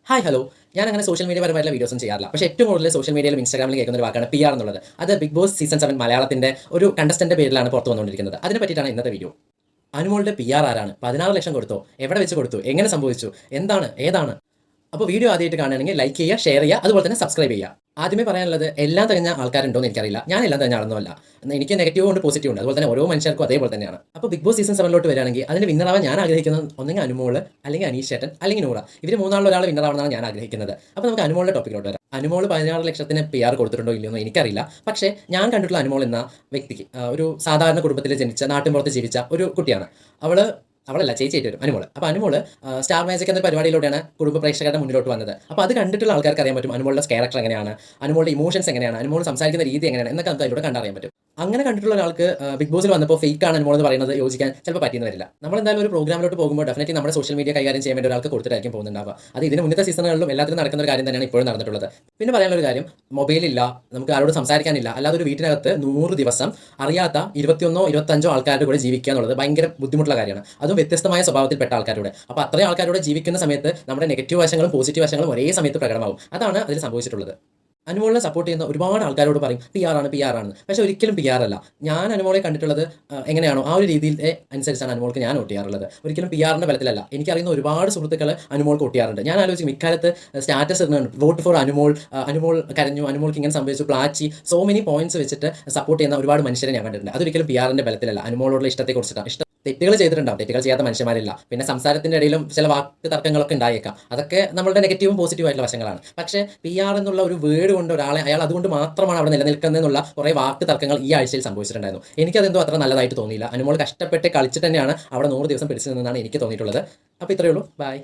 Hi hello. ഞാൻ അങ്ങനെ social media പരമായിട്ടുള്ള വീഡിയോസും ചെയ്യാറില്ല. പക്ഷേ ഏറ്റവും കൂടുതൽ സോഷ്യൽ മീഡിയയിലും ഇൻസ്റ്റാഗ്രാമിലും കേൾക്കുന്ന ഒരു വാക്കാണ് PR എന്നുള്ളത്. അത് ബിഗ് ബോസ് സീസൺ 7 മലയാളത്തിന്റെ ഒരു കണ്ടസ്റ്റന്റ് പേരിലാണ് പുറത്തു വന്നുകൊണ്ടിരിക്കുന്നത്. അതിനെ പറ്റിയിട്ടാണ് ഇന്നത്തെ വീഡിയോ. അനുമോളുടെ PR ആരാണ്? 16 ലക്ഷം കൊടുത്തോ? എവിടെ വെച്ച് കൊടുത്തു? എങ്ങനെ സംഭവിച്ചു? എന്താണ്? ഏതാണ്? അപ്പോൾ വീഡിയോ ആദ്യമായിട്ട് കാണുകയാണെങ്കിൽ ലൈക്ക് ചെയ്യുക, ഷെയർ ചെയ്യുക, അതുപോലെ തന്നെ സബ്സ്ക്രൈബ് ചെയ്യുക. ആദ്യമേ പറയാനുള്ളത് എല്ലാം തികഞ്ഞ ആൾക്കാരുണ്ടോ എന്ന് എനിക്കറിയില്ല. ഞാൻ എല്ലാം തികഞ്ഞ ആളൊന്നുമല്ല. എനിക്ക് നെഗറ്റീവ് ഉണ്ട്, പോസിറ്റീവ് ഉണ്ട്. അതുപോലെ തന്നെ ഓരോ മനുഷ്യർക്കും അതേപോലെ തന്നെയാണ്. അപ്പോൾ ബിഗ് ബോസ് സീസൺ 7 വരികയാണെങ്കിൽ അതിന് വിന്നറാവാൻ ഞാൻ ആഗ്രഹിക്കുന്നത് ഒന്നെങ്കിൽ അനുമോൾ, അല്ലെങ്കിൽ അനീഷ് ചേട്ടൻ, അല്ലെങ്കിൽ നൂറ. ഇവർ മൂന്നാളിൽ ഒരാൾ വിന്നറാവണമെന്നാണ് ഞാൻ ആഗ്രഹിക്കുന്നത്. അപ്പോൾ നമുക്ക് അനുമോളുടെ ടോപ്പിക്കിലോട്ട് വരാം. അനുമോൾ 16 ലക്ഷത്തിന് PR കൊടുത്തിട്ടുണ്ടോ ഇല്ലയോ എന്ന് എനിക്കറിയില്ല. പക്ഷേ ഞാൻ കണ്ടിട്ടുള്ള അനുമോൾ എന്ന വ്യക്തിക്ക് ഒരു സാധാരണ കുടുംബത്തിൽ ജനിച്ച നാട്ടിൻപുറത്ത് ജീവിച്ച ഒരു കുട്ടിയാണ്. അവളല്ല, ചേച്ചിയായിട്ട് വരും അനുമോൾ. അപ്പോൾ അനുമോൾ സ്റ്റാർ മാജിക് എന്ന പരിപാടിയിലൂടെയാണ് കുടുംബ പ്രേക്ഷകരുടെ മുന്നിലോട്ട് വന്നത്. അപ്പോൾ അത് കണ്ടിട്ടുള്ള ആൾക്കാർക്ക് അറിയാൻ പറ്റും അനുമോളുടെ ക്യാരക്ടർ എങ്ങനെയാണ്, അനുമോളുടെ ഇമോഷൻസ് എങ്ങനെയാണ്, അനുമോൾ സംസാരിക്കുന്ന രീതി എങ്ങനെയാണ് എന്നൊക്കെ നമുക്ക് അതിലൂടെ കണ്ടറിയാൻ പറ്റും. അങ്ങനെ കണ്ടിട്ടുള്ള ഒരാൾക്ക് ബിഗ് ബോസിൽ വന്നപ്പോൾ ഫേക്ക് ആണ് അനുമോൾ എന്ന് പറയുന്നത് യോജിക്കാൻ ചിലപ്പോൾ പറ്റിയെന്ന് വരില്ല. നമ്മൾ എന്തായാലും ഒരു പ്രോഗ്രാമിലോട്ട് പോകുമ്പോൾ ഡെഫിനറ്റ്ലി നമ്മുടെ സോഷ്യൽ മീഡിയ കൈകാര്യം ചെയ്യാൻ വേണ്ടി ഒരാൾക്ക് കൊടുത്തിട്ടായിരിക്കും പോകുന്നുണ്ടാവുക. അത് ഇതിന് മുന്നത്തെ സീസണുകളിലും എല്ലാത്തിലും നടക്കുന്ന ഒരു കാര്യം തന്നെയാണ് ഇപ്പോഴും നടന്നിട്ടുള്ളത്. പിന്നെ പറയാനുള്ള ഒരു കാര്യം, മൊബൈലില്ല, നമുക്ക് ആരോട് സംസാരിക്കാനില്ല, അല്ലാതെ ഒരു വീട്ടിനകത്ത് 100 ദിവസം അറിയാത്ത 21 25 ആൾക്കാരുടെ കൂടെ ജീവിക്കുക എന്നുള്ളത് ഭയങ്കര ബുദ്ധിമുട്ടുള്ള കാര്യമാണ്. അതും വ്യത്യസ്തമായ സ്വഭാവത്തിൽപ്പെട്ട ആൾക്കാരുടെ. അപ്പോൾ അത്രയും ആൾക്കാരോട് ജീവിക്കുന്ന സമയത്ത് നമ്മുടെ നെഗറ്റീവ് വശങ്ങളും പോസിറ്റീവ് വശങ്ങളും ഒരേ സമയത്ത് പ്രകടമാവും. അതാണ് അതിൽ സംഭവിച്ചിട്ടുള്ളത്. അനുമോളിനെ സപ്പോർട്ട് ചെയ്യുന്ന ഒരുപാട് ആൾക്കാരോട് പറയും PR ആണ്. പക്ഷേ ഒരിക്കലും PR അല്ല. ഞാൻ അനുമോളെ കണ്ടിട്ടുള്ളത് എങ്ങനെയാണോ ആ ഒരു രീതിയിൽ അനുസരിച്ചാണ് അനുമോൾക്ക് ഞാൻ വോട്ട് ചെയ്യാറുള്ളത്. ഒരിക്കലും PRന്റെ ബലത്തിലല്ല. എനിക്കറിയുന്ന ഒരുപാട് സുഹൃത്തുക്കൾ അനുമോൾക്ക് വോട്ട് ചെയ്യാറുണ്ട്. ഞാൻ ആലോചിക്കും, ഇക്കാലത്ത് സ്റ്റാറ്റസ് ഇടുന്നുണ്ട്, വോട്ട് ഫോർ അനുമോൾ, അനുമോൾ കരഞ്ഞു, അനുമോൾക്ക് ഇങ്ങനെ സംഭവിച്ചു, പ്ലാച്ചി, സോ മെനി പോയിന്റ്സ് വെച്ചിട്ട് സപ്പോർട്ട് ചെയ്യുന്ന ഒരുപാട് മനുഷ്യരെ ഞാൻ കണ്ടിട്ടുണ്ട്. അതൊരിക്കലും PRന്റെ ബലത്തിലല്ല, അനുമോളോടുള്ള ഇഷ്ടത്തെക്കുറിച്ചിട്ടാണ്. തെറ്റുകൾ ചെയ്തിട്ടുണ്ടാവും, തെറ്റുകൾ ചെയ്യാത്ത മനുഷ്യന്മാരില്ല. പിന്നെ സംസാരത്തിൻ്റെ ഇടയിലും ചില വാക്ക് തർക്കങ്ങളൊക്കെ ഉണ്ടായേക്കാം. അതൊക്കെ നമ്മളുടെ നെഗറ്റീവും പോസിറ്റീവും ആയിട്ടുള്ള വശങ്ങളാണ്. പക്ഷേ PR എന്നുള്ള ഒരു വേർഡ് കൊണ്ട് ഒരാളെ അയാൾ അതുകൊണ്ട് മാത്രമാണ് അവിടെ നിലനിൽക്കുന്നതെന്നുള്ള കുറേ വാക്ക് തർക്കങ്ങൾ ഈ ആഴ്ചയിൽ സംഭവിച്ചിട്ടുണ്ടായിരുന്നു. എനിക്കതെന്തോ അത്ര നല്ലതായിട്ട് തോന്നിയില്ല. അനുമോൾ കഷ്ടപ്പെട്ട് കളിച്ചിട്ട് തന്നെയാണ് അവിടെ 100 ദിവസം പിടിച്ചു നിന്നാണ് എനിക്ക് തോന്നിയിട്ടുള്ളത്. അപ്പോൾ ഇത്രയേ ഉള്ളൂ. ബൈ.